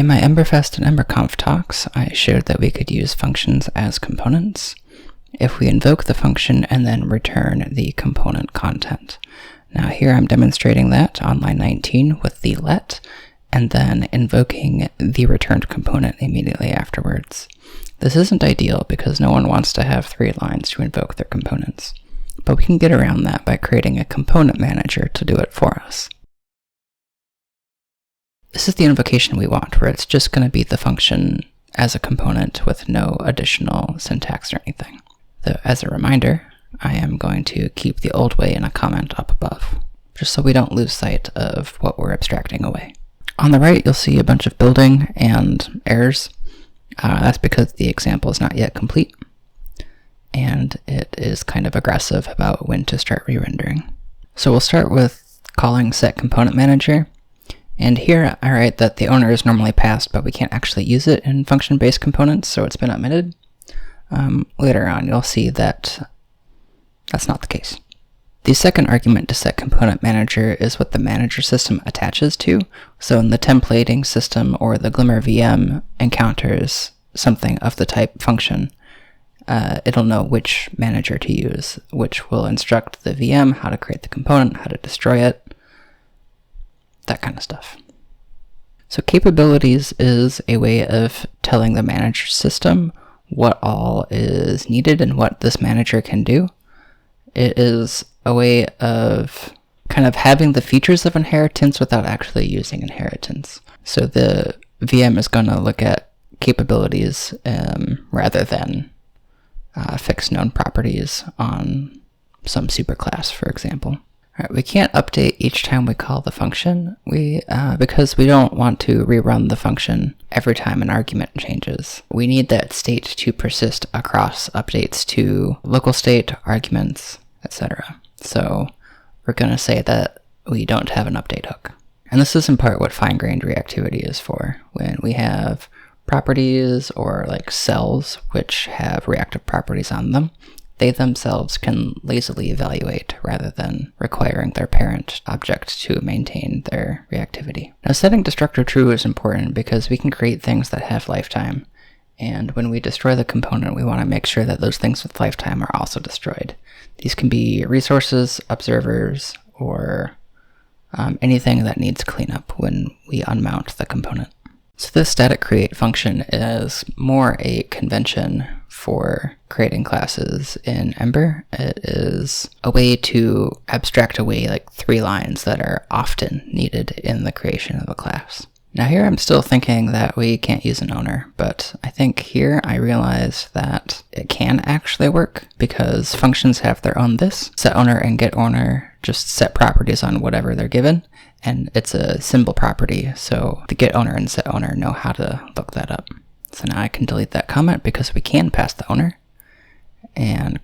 In my Emberfest and EmberConf talks, I showed that we could use functions as components if we invoke the function and then return the component content. Now here I'm demonstrating that on line 19 with the let, and then invoking the returned component immediately afterwards. This isn't ideal because no one wants to have 3 lines to invoke their components, but we can get around that by creating a component manager to do it for us. This is the invocation we want, where it's just going to be the function as a component with no additional syntax or anything. Though, as a reminder, I am going to keep the old way in a comment up above, just so we don't lose sight of what we're abstracting away. On the right, you'll see a bunch of building and errors. That's because the example is not yet complete, and it is kind of aggressive about when to start re-rendering. So we'll start with calling setComponentManager. And here I write that the owner is normally passed, but we can't actually use it in function-based components, so it's been omitted. Later on, you'll see that that's not the case. The second argument to setComponentManager is what the manager system attaches to. So in the templating system or the Glimmer VM encounters something of the type function, it'll know which manager to use, which will instruct the VM how to create the component, how to destroy it, that kind of stuff. So capabilities is a way of telling the manager system what all is needed and what this manager can do. It is a way of kind of having the features of inheritance without actually using inheritance. So the VM is going to look at capabilities rather than fixed known properties on some superclass, for example. All right, we can't update each time we call the function because we don't want to rerun the function every time an argument changes. We need that state to persist across updates to local state, arguments, etc. So we're going to say that we don't have an update hook. And this is in part what fine-grained reactivity is for. When we have properties or like cells which have reactive properties on them, they themselves can lazily evaluate rather than requiring their parent object to maintain their reactivity. Now, setting destructor true is important because we can create things that have lifetime, and when we destroy the component, we want to make sure that those things with lifetime are also destroyed. These can be resources, observers, or anything that needs cleanup when we unmount the component. So this static create function is more a convention for creating classes in Ember. It is a way to abstract away like 3 lines that are often needed in the creation of a class. Now here I'm still thinking that we can't use an owner, but I think here I realize that it can actually work because functions have their own this. setOwner and getOwner just set properties on whatever they're given, and it's a symbol property, so the getOwner and setOwner know how to look that up. So now I can delete that comment because we can pass the owner, and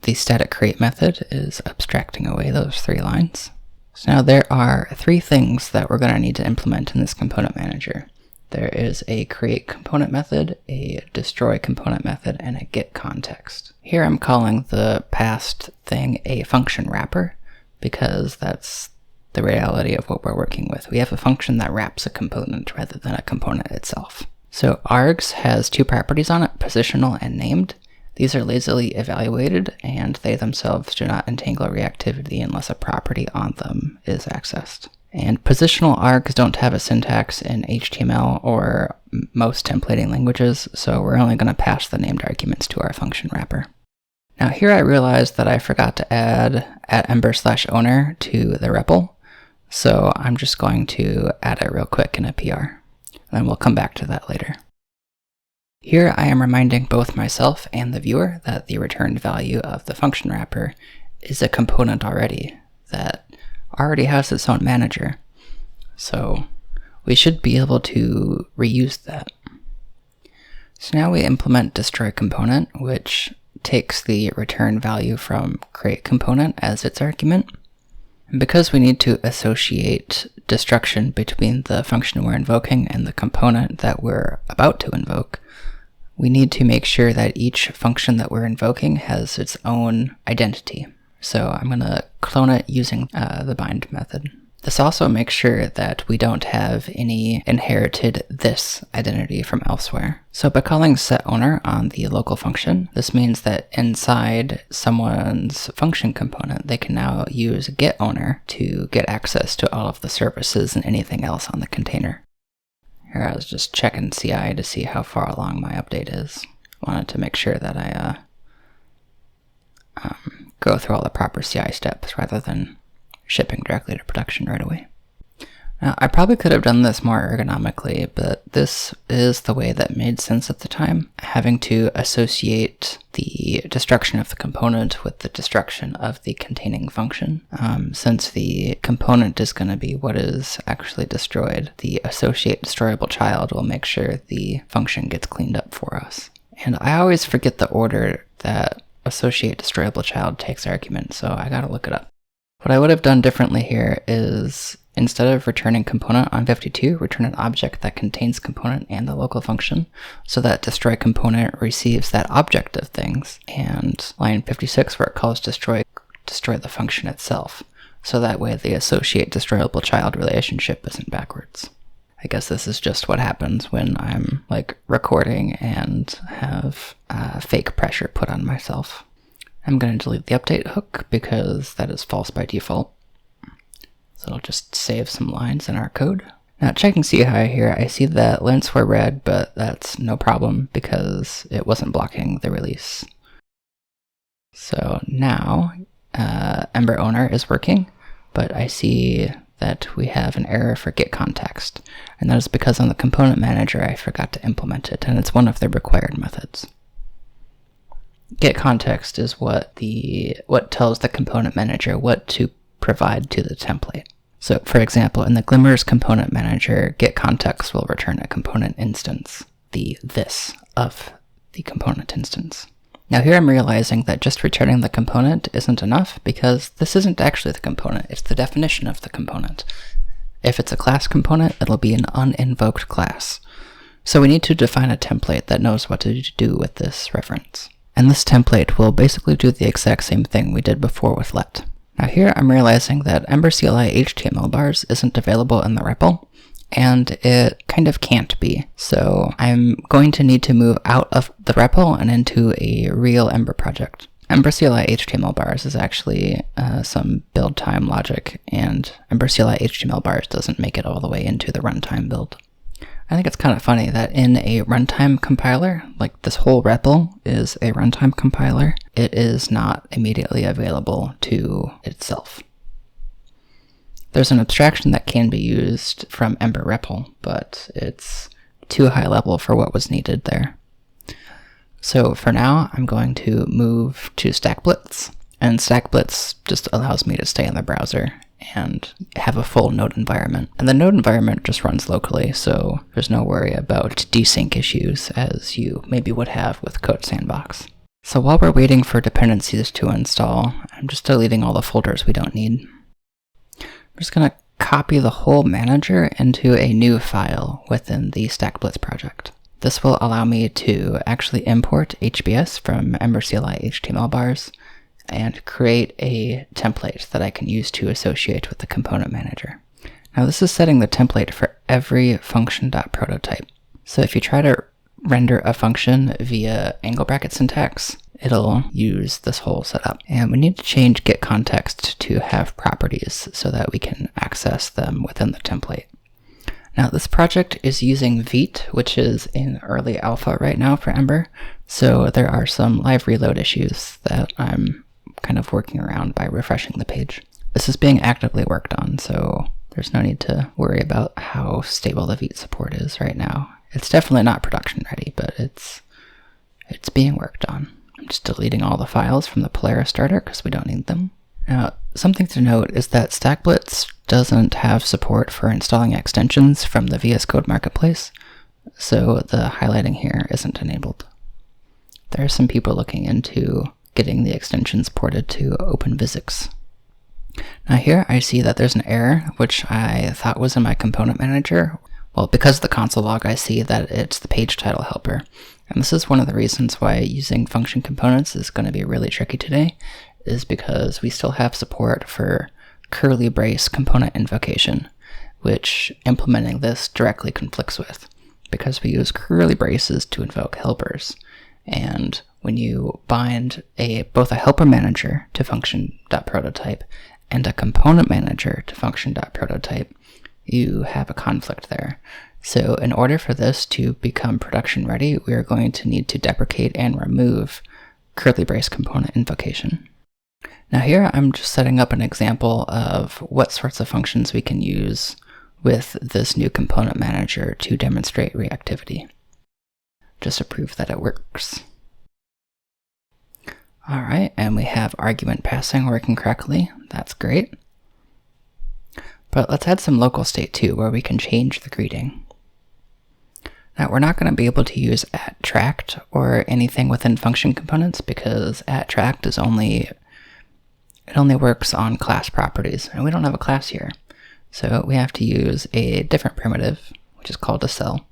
the static create method is abstracting away those 3 lines. So now there are 3 things that we're going to need to implement in this component manager. There is a create component method, a destroy component method, and a get context. Here I'm calling the passed thing a function wrapper because that's the reality of what we're working with. We have a function that wraps a component rather than a component itself. So args has 2 properties on it, positional and named. These are lazily evaluated, and they themselves do not entangle reactivity unless a property on them is accessed. And positional args don't have a syntax in HTML or most templating languages, so we're only going to pass the named arguments to our function wrapper. Now here I realized that I forgot to add @ember/owner to the REPL, so I'm just going to add it real quick in a PR, and we'll come back to that later. Here I am reminding both myself and the viewer that the returned value of the function wrapper is a component already that already has its own manager. So we should be able to reuse that. So now we implement destroy component, which takes the return value from create component as its argument. And because we need to associate destruction between the function we're invoking and the component that we're about to invoke, we need to make sure that each function that we're invoking has its own identity. So I'm going to clone it using the bind method. This also makes sure that we don't have any inherited this identity from elsewhere. So by calling setOwner on the local function, this means that inside someone's function component, they can now use getOwner to get access to all of the services and anything else on the container. Here I was just checking CI to see how far along my update is. Wanted to make sure that I go through all the proper CI steps rather than shipping directly to production right away. Now, I probably could have done this more ergonomically, but this is the way that made sense at the time, having to associate the destruction of the component with the destruction of the containing function. Since the component is going to be what is actually destroyed, the associate destroyable child will make sure the function gets cleaned up for us. And I always forget the order that associate destroyable child takes argument, so I gotta look it up. What I would have done differently here is, instead of returning component on 52, return an object that contains component and the local function, so that destroy component receives that object of things, and line 56 where it calls destroy the function itself, so that way the associate destroyable child relationship isn't backwards. I guess this is just what happens when I'm like recording and have fake pressure put on myself. I'm going to delete the update hook because that is false by default. So it'll just save some lines in our code. Now checking CI here, I see that lints were red, but that's no problem because it wasn't blocking the release. So now Ember owner is working, but I see that we have an error for get context. And that is because on the component manager I forgot to implement it, and it's one of the required methods. Get context is what tells the component manager what to provide to the template. So for example, in the Glimmers component manager, get context will return a component instance, the this of the component instance. Now here I'm realizing that just returning the component isn't enough because this isn't actually the component, it's the definition of the component. If it's a class component, it'll be an uninvoked class. So we need to define a template that knows what to do with this reference. And this template will basically do the exact same thing we did before with let. Now here I'm realizing that Ember CLI HTML bars isn't available in the REPL, and it kind of can't be. So I'm going to need to move out of the REPL and into a real Ember project. Ember CLI HTML bars is actually some build time logic, and Ember CLI HTML bars doesn't make it all the way into the runtime build. I think it's kind of funny that in a runtime compiler, like this whole REPL is a runtime compiler, it is not immediately available to itself. There's an abstraction that can be used from Ember REPL, but it's too high level for what was needed there. So for now, I'm going to move to StackBlitz, and StackBlitz just allows me to stay in the browser and have a full node environment. And the node environment just runs locally, so there's no worry about desync issues as you maybe would have with Code Sandbox. So while we're waiting for dependencies to install, I'm just deleting all the folders we don't need. I'm just going to copy the whole manager into a new file within the StackBlitz project. This will allow me to actually import HBS from Ember CLI HTML bars and create a template that I can use to associate with the component manager. Now this is setting the template for every function.prototype. So if you try to render a function via angle bracket syntax, it'll use this whole setup. And we need to change get context to have properties so that we can access them within the template. Now this project is using Vite, which is in early alpha right now for Ember. So there are some live reload issues that I'm kind of working around by refreshing the page. This is being actively worked on, so there's no need to worry about how stable the Vite support is right now. It's definitely not production ready, but it's being worked on. I'm just deleting all the files from the Polaris starter because we don't need them. Now, something to note is that StackBlitz doesn't have support for installing extensions from the VS Code Marketplace, so the highlighting here isn't enabled. There are some people looking into getting the extensions ported to OpenPhysics. Now here I see that there's an error, which I thought was in my component manager. Well, because of the console log, I see that it's the page title helper. And this is one of the reasons why using function components is going to be really tricky today, is because we still have support for curly brace component invocation, which implementing this directly conflicts with, because we use curly braces to invoke helpers. And when you bind both a helper manager to function.prototype and a component manager to function.prototype, you have a conflict there. So in order for this to become production ready, we are going to need to deprecate and remove curly brace component invocation. Now here I'm just setting up an example of what sorts of functions we can use with this new component manager to demonstrate reactivity, just to prove that it works. Alright, and we have argument passing working correctly. That's great. But let's add some local state too, where we can change the greeting. Now we're not going to be able to use @tracked or anything within function components because @tracked is only works on class properties, and we don't have a class here. So we have to use a different primitive, which is called a cell,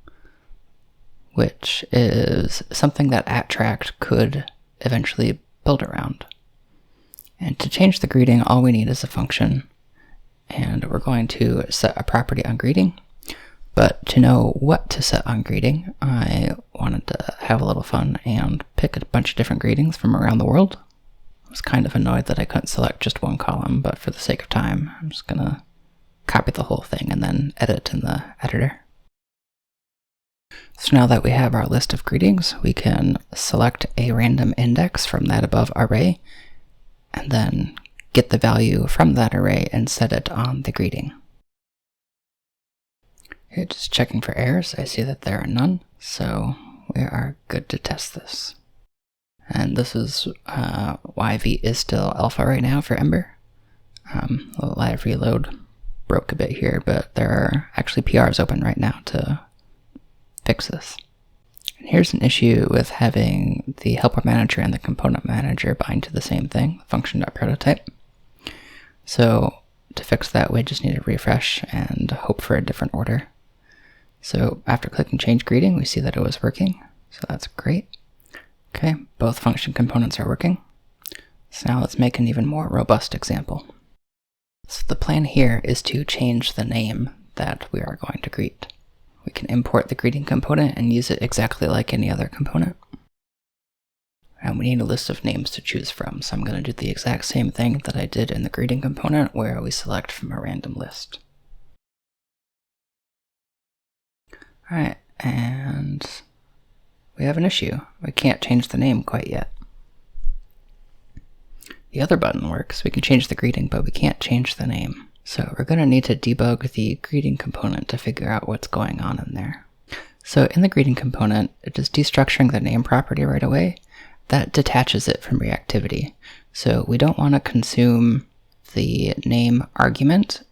which is something that @tracked could eventually build around. And to change the greeting, all we need is a function, and we're going to set a property on greeting. But to know what to set on greeting, I wanted to have a little fun and pick a bunch of different greetings from around the world. I was kind of annoyed that I couldn't select just one column, but for the sake of time, I'm just gonna copy the whole thing and then edit in the editor. So now that we have our list of greetings, we can select a random index from that above array, and then get the value from that array and set it on the greeting. Here, just checking for errors. I see that there are none, so we are good to test this. And this is why V is still alpha right now for Ember. The live reload broke a bit here, but there are actually PRs open right now to fix this. And here's an issue with having the helper manager and the component manager bind to the same thing, function.prototype. So to fix that, we just need to refresh and hope for a different order. So after clicking change greeting, we see that it was working. So that's great. Okay, both function components are working. So now let's make an even more robust example. So the plan here is to change the name that we are going to greet. We can import the greeting component and use it exactly like any other component. And we need a list of names to choose from, so I'm going to do the exact same thing that I did in the greeting component, where we select from a random list. Alright, and we have an issue. We can't change the name quite yet. The other button works. We can change the greeting, but we can't change the name. So we're going to need to debug the greeting component to figure out what's going on in there. So in the greeting component, it is destructuring the name property right away. That detaches it from reactivity. So we don't want to consume the name argument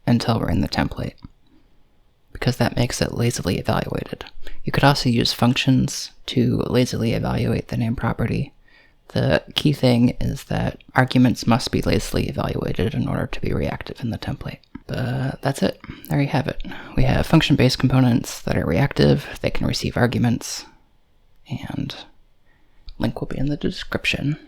until we're in the template, because that makes it lazily evaluated. You could also use functions to lazily evaluate the name property. The key thing is that arguments must be lazily evaluated in order to be reactive in the template. But that's it. There you have it. We have function-based components that are reactive. They can receive arguments, and link will be in the description.